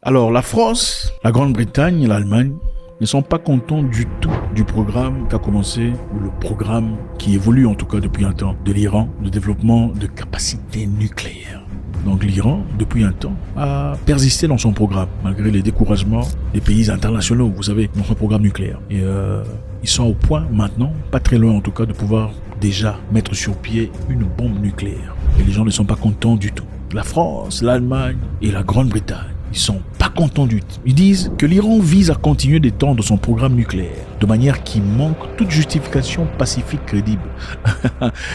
Alors, la France, la Grande-Bretagne et l'Allemagne ne sont pas contents du tout du programme qu'a commencé, ou le programme qui évolue en tout cas depuis un temps, de l'Iran, de développement de capacités nucléaires. Donc l'Iran, depuis un temps, a persisté dans son programme, malgré les découragements des pays internationaux, vous savez, dans son programme nucléaire. Et ils sont au point maintenant, pas très loin en tout cas, de pouvoir déjà mettre sur pied une bombe nucléaire. Et les gens ne sont pas contents du tout. La France, l'Allemagne et la Grande-Bretagne, ils sont pas contents du tout. Ils disent que l'Iran vise à continuer d'étendre son programme nucléaire de manière qui manque toute justification pacifique crédible.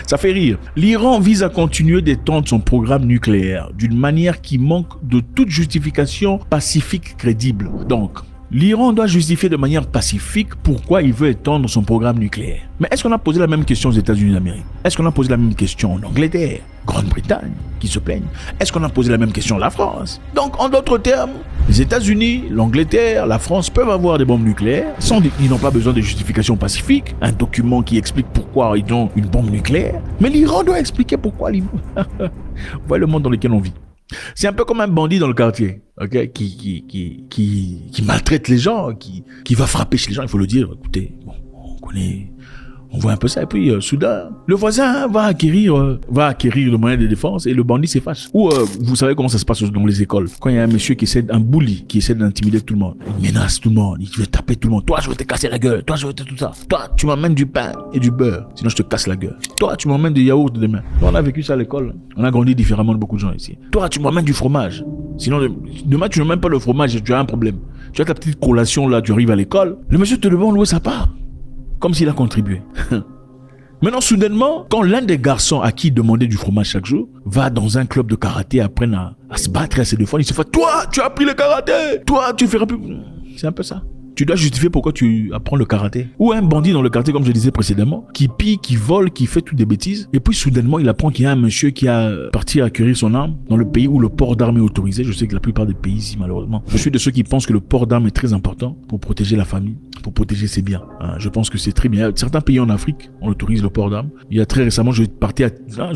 Ça fait rire. L'Iran vise à continuer d'étendre son programme nucléaire d'une manière qui manque de toute justification pacifique crédible. Donc, l'Iran doit justifier de manière pacifique pourquoi il veut étendre son programme nucléaire. Mais est-ce qu'on a posé la même question aux États-Unis d'Amérique? Est-ce qu'on a posé la même question en Angleterre, Grande-Bretagne, qui se plaignent? Est-ce qu'on a posé la même question à la France? Donc, en d'autres termes, les États-Unis, l'Angleterre, la France peuvent avoir des bombes nucléaires ils n'ont pas besoin de justification pacifique, un document qui explique pourquoi ils ont une bombe nucléaire. Mais l'Iran doit expliquer pourquoi ils... Voilà le monde dans lequel on vit. C'est un peu comme un bandit dans le quartier, ok, qui maltraite les gens, qui va frapper chez les gens. Il faut le dire. Écoutez, bon, on voit un peu ça. Et puis, soudain, le voisin va acquérir le moyen de défense et le bandit s'efface. Ou, vous savez comment ça se passe dans les écoles. Quand il y a un monsieur un bully, qui essaie d'intimider tout le monde. Il menace tout le monde. Il veut taper tout le monde. Toi, je vais te casser la gueule. Toi, je vais te tout ça. Toi, tu m'emmènes du pain et du beurre. Sinon, je te casse la gueule. Toi, tu m'emmènes du yaourt demain. Nous, on a vécu ça à l'école. On a grandi différemment de beaucoup de gens ici. Toi, tu m'emmènes du fromage. Sinon, demain, tu n'emmènes pas le fromage et tu as un problème. Tu as ta petite collation là, tu arrives à l'école. Le monsieur te demande où est sa part. Comme s'il a contribué. Maintenant, soudainement, quand l'un des garçons à qui il demandait du fromage chaque jour va dans un club de karaté, apprendre à se battre et à se défendre, il se fait « Toi, tu as appris le karaté. Toi, tu feras plus... » C'est un peu ça. Tu dois justifier pourquoi tu apprends le karaté. Ou un bandit dans le quartier, comme je disais précédemment, qui pille, qui vole, qui fait toutes des bêtises. Et puis soudainement, il apprend qu'il y a un monsieur qui a parti acquérir son arme dans le pays où le port d'armes est autorisé. Je sais que la plupart des pays ici, malheureusement. Je suis de ceux qui pensent que le port d'armes est très important pour protéger la famille, pour protéger ses biens. Je pense que c'est très bien. Certains pays en Afrique, on autorise le port d'armes. Il y a très récemment, je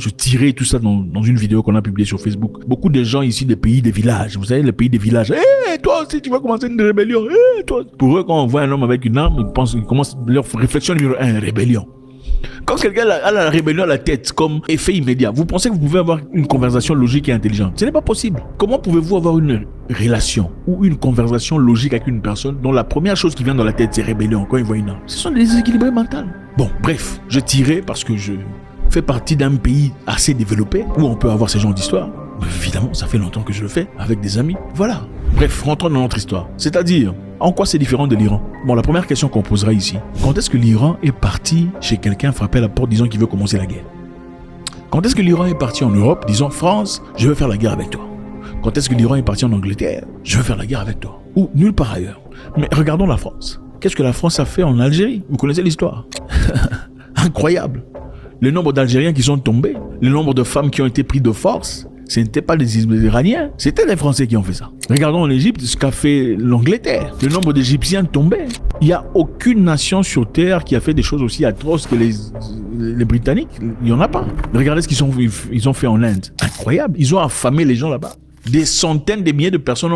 tirais tout ça dans une vidéo qu'on a publiée sur Facebook. Beaucoup de gens ici des pays des villages. Vous savez, les pays des villages. Toi aussi, tu vas commencer une rébellion. Toi. Pour eux, quand on voit un homme avec une arme, ils commencent leur réflexion numéro 1, rébellion. Quand quelqu'un a la rébellion à la tête comme effet immédiat, vous pensez que vous pouvez avoir une conversation logique et intelligente? Ce n'est pas possible. Comment pouvez-vous avoir une relation ou une conversation logique avec une personne dont la première chose qui vient dans la tête, c'est rébellion quand il voit une arme? Ce sont des déséquilibrés mentaux. Bon, bref, je tirais parce que je fais partie d'un pays assez développé où on peut avoir ce genre d'histoire. Évidemment, ça fait longtemps que je le fais avec des amis. Voilà. Bref, rentrons dans notre histoire. C'est-à-dire, en quoi c'est différent de l'Iran? Bon, la première question qu'on posera ici, quand est-ce que l'Iran est parti chez quelqu'un frapper à la porte disant qu'il veut commencer la guerre? Quand est-ce que l'Iran est parti en Europe disant France, je veux faire la guerre avec toi? Quand est-ce que l'Iran est parti en Angleterre? Je veux faire la guerre avec toi. Ou nulle part ailleurs. Mais regardons la France. Qu'est-ce que la France a fait en Algérie? Vous connaissez l'histoire. Incroyable. Le nombre d'Algériens qui sont tombés, le nombre de femmes qui ont été prises de force, ce n'étaient pas des Iraniens, c'était les Français qui ont fait ça. Regardons en Égypte ce qu'a fait l'Angleterre. Le nombre d'Égyptiens tombés. Il n'y a aucune nation sur Terre qui a fait des choses aussi atroces que les Britanniques. Il n'y en a pas. Regardez ce qu'ils ont fait en Inde. Incroyable. Ils ont affamé les gens là-bas. Des centaines de milliers de personnes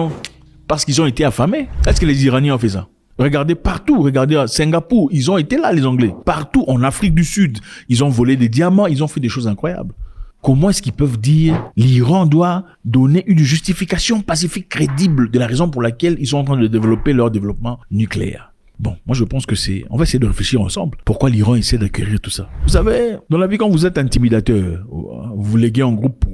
parce qu'ils ont été affamés. Est-ce que les Iraniens ont fait ça? Regardez partout, regardez à Singapour, ils ont été là les Anglais. Partout, en Afrique du Sud, ils ont volé des diamants, ils ont fait des choses incroyables. Comment est-ce qu'ils peuvent dire l'Iran doit donner une justification pacifique crédible de la raison pour laquelle ils sont en train de développer leur développement nucléaire? Bon, moi je pense que on va essayer de réfléchir ensemble. Pourquoi l'Iran essaie d'acquérir tout ça? Vous savez, dans la vie quand vous êtes intimidateur, vous vous léguez en groupe pour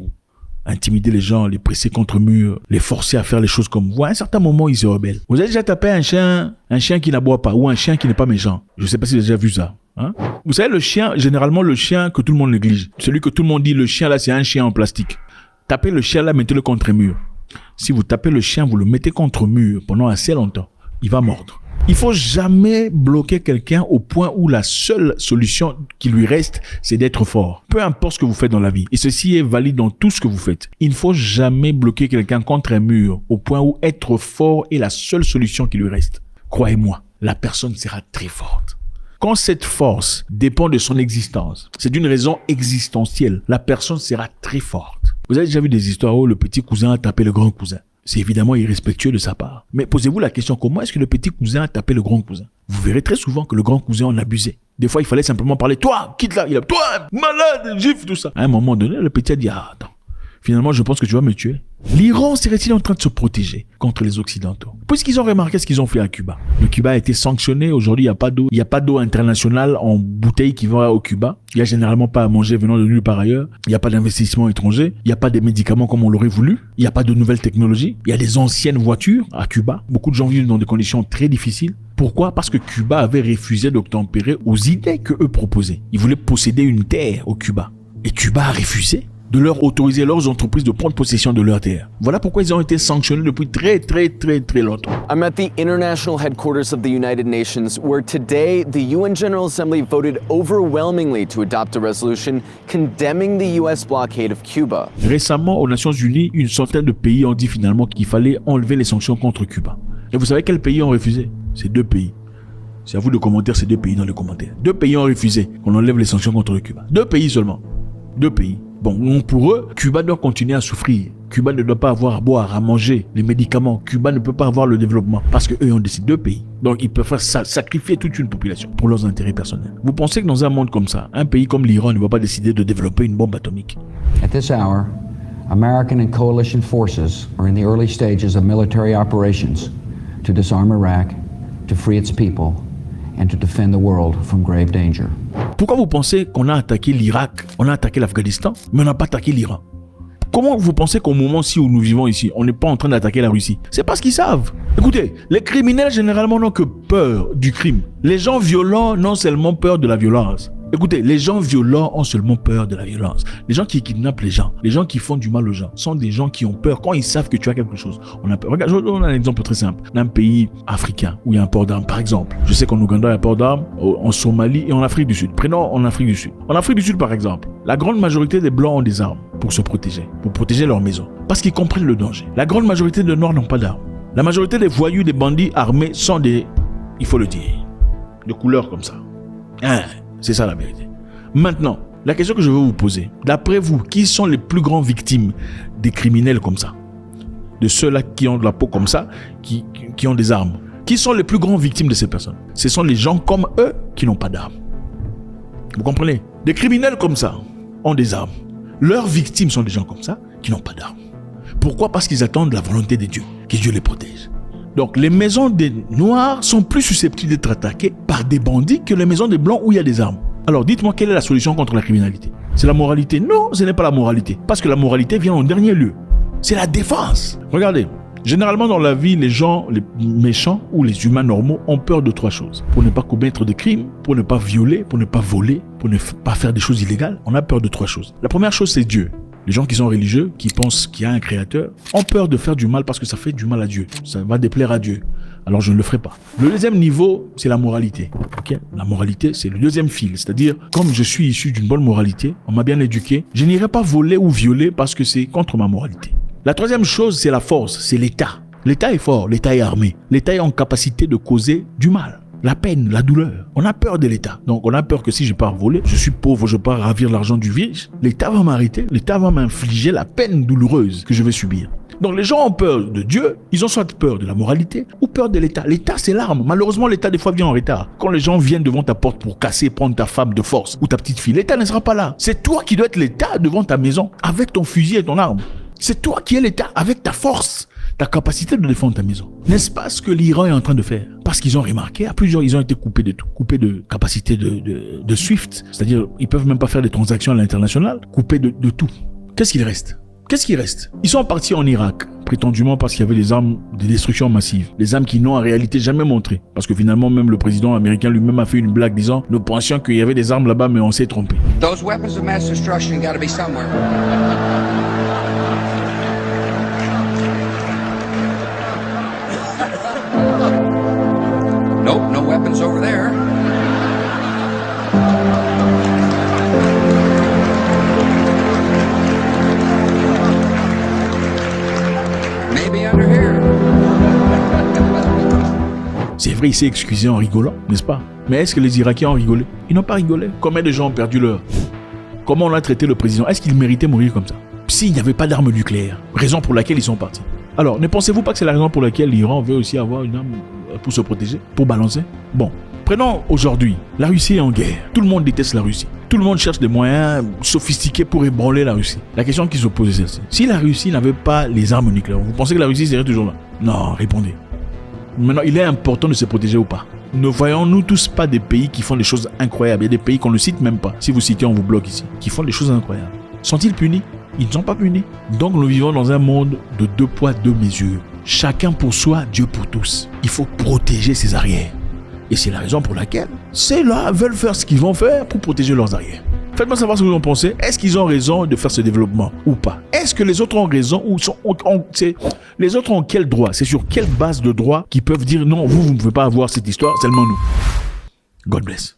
intimider les gens, les presser contre mur, les forcer à faire les choses comme vous. À un certain moment, ils se rebellent. Vous avez déjà tapé un chien qui n'aboie pas ou un chien qui n'est pas méchant. Je ne sais pas si vous avez déjà vu ça. Vous savez, le chien, généralement le chien que tout le monde néglige. Celui que tout le monde dit, le chien là, c'est un chien en plastique. Tapez le chien là, mettez-le contre mur. Si vous tapez le chien, vous le mettez contre mur pendant assez longtemps, il va mordre. Il faut jamais bloquer quelqu'un au point où la seule solution qui lui reste, c'est d'être fort. Peu importe ce que vous faites dans la vie. Et ceci est valide dans tout ce que vous faites. Il ne faut jamais bloquer quelqu'un contre un mur au point où être fort est la seule solution qui lui reste. Croyez-moi, la personne sera très forte. Quand cette force dépend de son existence, c'est d'une raison existentielle, la personne sera très forte. Vous avez déjà vu des histoires où le petit cousin a tapé le grand cousin. C'est évidemment irrespectueux de sa part. Mais posez-vous la question, comment est-ce que le petit cousin a tapé le grand cousin? Vous verrez très souvent que le grand cousin en abusait. Des fois, il fallait simplement parler, toi, quitte là, toi, malade, gifle, tout ça. À un moment donné, le petit a dit, attends. Finalement, je pense que tu vas me tuer. L'Iran serait-il en train de se protéger contre les Occidentaux? Puisqu'ils ont remarqué ce qu'ils ont fait à Cuba. Le Cuba a été sanctionné. Aujourd'hui, il n'y a pas d'eau. Il n'y a pas d'eau internationale en bouteille qui va au Cuba. Il n'y a généralement pas à manger venant de nulle part ailleurs. Il n'y a pas d'investissement étranger. Il n'y a pas des médicaments comme on l'aurait voulu. Il n'y a pas de nouvelles technologies. Il y a des anciennes voitures à Cuba. Beaucoup de gens vivent dans des conditions très difficiles. Pourquoi? Parce que Cuba avait refusé d'obtempérer aux idées que eux proposaient. Ils voulaient posséder une terre au Cuba. Et Cuba a refusé de leur autoriser leurs entreprises de prendre possession de leur terre. Voilà pourquoi ils ont été sanctionnés depuis très longtemps. I'm at the international headquarters of the United Nations, where today the UN General Assembly voted overwhelmingly to adopt a resolution condemning the US blockade of Cuba. Récemment, aux Nations Unies, une centaine de pays ont dit finalement qu'il fallait enlever les sanctions contre Cuba. Et vous savez quels pays ont refusé? Ces 2 pays. C'est à vous de commenter ces 2 pays dans les commentaires. 2 pays ont refusé qu'on enlève les sanctions contre le Cuba. 2 pays seulement. 2 pays. Bon, pour eux, Cuba doit continuer à souffrir. Cuba ne doit pas avoir à boire, à manger, les médicaments. Cuba ne peut pas avoir le développement parce qu'eux ont décidé 2 pays. Donc, ils peuvent faire sacrifier toute une population pour leurs intérêts personnels. Vous pensez que dans un monde comme ça, un pays comme l'Iran ne va pas décider de développer une bombe atomique? At this hour, American and coalition forces are in the early stages of military operations to disarm Iraq, to free its people, and to defend the world from grave danger. Pourquoi vous pensez qu'on a attaqué l'Irak, on a attaqué l'Afghanistan, mais on n'a pas attaqué l'Iran? Comment vous pensez qu'au moment-ci où nous vivons ici, on n'est pas en train d'attaquer la Russie? C'est parce qu'ils savent. Écoutez, les criminels généralement n'ont que peur du crime. Les gens violents n'ont seulement peur de la violence. Écoutez, les gens violents ont seulement peur de la violence. Les gens qui kidnappent les gens qui font du mal aux gens, sont des gens qui ont peur quand ils savent que tu as quelque chose. On a peur. Regarde, je vous donne un exemple très simple. D'un pays africain où il y a un port d'armes, par exemple. Je sais qu'en Ouganda, il y a un port d'armes, en Somalie et en Afrique du Sud. Prenons en Afrique du Sud. En Afrique du Sud, par exemple, la grande majorité des Blancs ont des armes pour se protéger, pour protéger leur maison. Parce qu'ils comprennent le danger. La grande majorité des Noirs n'ont pas d'armes. La majorité des voyous, des bandits armés sont des, il faut le dire, de couleur comme ça. C'est ça la vérité. Maintenant, la question que je veux vous poser, d'après vous, qui sont les plus grandes victimes des criminels comme ça? De ceux-là qui ont de la peau comme ça, qui ont des armes. Qui sont les plus grandes victimes de ces personnes? Ce sont les gens comme eux qui n'ont pas d'armes. Vous comprenez? Des criminels comme ça ont des armes. Leurs victimes sont des gens comme ça qui n'ont pas d'armes. Pourquoi? Parce qu'ils attendent la volonté de Dieu, que Dieu les protège. Donc les maisons des Noirs sont plus susceptibles d'être attaquées par des bandits que les maisons des Blancs où il y a des armes. Alors dites-moi, quelle est la solution contre la criminalité? C'est la moralité? Non, ce n'est pas la moralité. Parce que la moralité vient en dernier lieu. C'est la défense. Regardez, généralement dans la vie, les gens, les méchants ou les humains normaux ont peur de 3 choses. Pour ne pas commettre de crimes, pour ne pas violer, pour ne pas voler, pour ne pas faire des choses illégales, on a peur de 3 choses. La première chose, c'est Dieu. Les gens qui sont religieux, qui pensent qu'il y a un créateur, ont peur de faire du mal parce que ça fait du mal à Dieu. Ça va déplaire à Dieu. Alors je ne le ferai pas. Le deuxième niveau, c'est la moralité. Okay? La moralité, c'est le deuxième fil. C'est-à-dire, comme je suis issu d'une bonne moralité, on m'a bien éduqué, je n'irai pas voler ou violer parce que c'est contre ma moralité. La troisième chose, c'est la force, c'est l'État. L'État est fort, l'État est armé. L'État est en capacité de causer du mal. La peine, la douleur. On a peur de l'État. Donc on a peur que si je pars voler, je suis pauvre, je pars ravir l'argent du riche, l'État va m'arrêter, l'État va m'infliger la peine douloureuse que je vais subir. Donc les gens ont peur de Dieu, ils ont soit peur de la moralité ou peur de l'État. L'État, c'est l'arme. Malheureusement, l'État des fois vient en retard. Quand les gens viennent devant ta porte pour casser, prendre ta femme de force ou ta petite fille, l'État ne sera pas là. C'est toi qui dois être l'État devant ta maison avec ton fusil et ton arme. C'est toi qui es l'État avec ta force, ta capacité de défendre ta maison. N'est-ce pas ce que l'Iran est en train de faire? Parce qu'ils ont remarqué, à plusieurs, ils ont été coupés de tout. Coupés de capacité de SWIFT, c'est-à-dire ils peuvent même pas faire des transactions à l'international, coupés de tout. Qu'est-ce qu'il reste? Qu'est-ce qui reste? Ils sont partis en Irak, prétendument parce qu'il y avait des armes de destruction massive. Des armes qui n'ont en réalité jamais montré. Parce que finalement, même le président américain lui-même a fait une blague disant « Nous pensions qu'il y avait des armes là-bas, mais on s'est trompé. » Those weapons of mass destruction gotta be somewhere. Nope, no weapons over there. Maybe under here. C'est vrai, il s'est excusé en rigolant, n'est-ce pas? Mais est-ce que les Irakiens ont rigolé? Ils n'ont pas rigolé. Combien de gens ont perdu leur? Comment on a traité le président? Est-ce qu'il méritait mourir comme ça? S'il n'y avait pas d'armes nucléaires, raison pour laquelle ils sont partis. Alors, ne pensez-vous pas que c'est la raison pour laquelle l'Iran veut aussi avoir une arme pour se protéger, pour balancer? Bon, prenons aujourd'hui, la Russie est en guerre. Tout le monde déteste la Russie. Tout le monde cherche des moyens sophistiqués pour ébranler la Russie. La question qui se pose est celle-ci. Si la Russie n'avait pas les armes nucléaires, vous pensez que la Russie serait toujours là? Non, répondez. Maintenant, il est important de se protéger ou pas? Ne voyons-nous tous pas des pays qui font des choses incroyables? Il y a des pays qu'on ne cite même pas. Si vous citez, on vous bloque ici. Qui font des choses incroyables. Sont-ils punis? Ils ne sont pas punis. Donc nous vivons dans un monde de 2 poids, 2 mesures. Chacun pour soi, Dieu pour tous. Il faut protéger ses arrières. Et c'est la raison pour laquelle ceux-là veulent faire ce qu'ils vont faire pour protéger leurs arrières. Faites-moi savoir ce que vous en pensez. Est-ce qu'ils ont raison de faire ce développement ou pas? Est-ce que les autres ont raison ou les autres ont quel droit? C'est sur quelle base de droit qu'ils peuvent dire non, vous ne pouvez pas avoir cette histoire, seulement nous. God bless.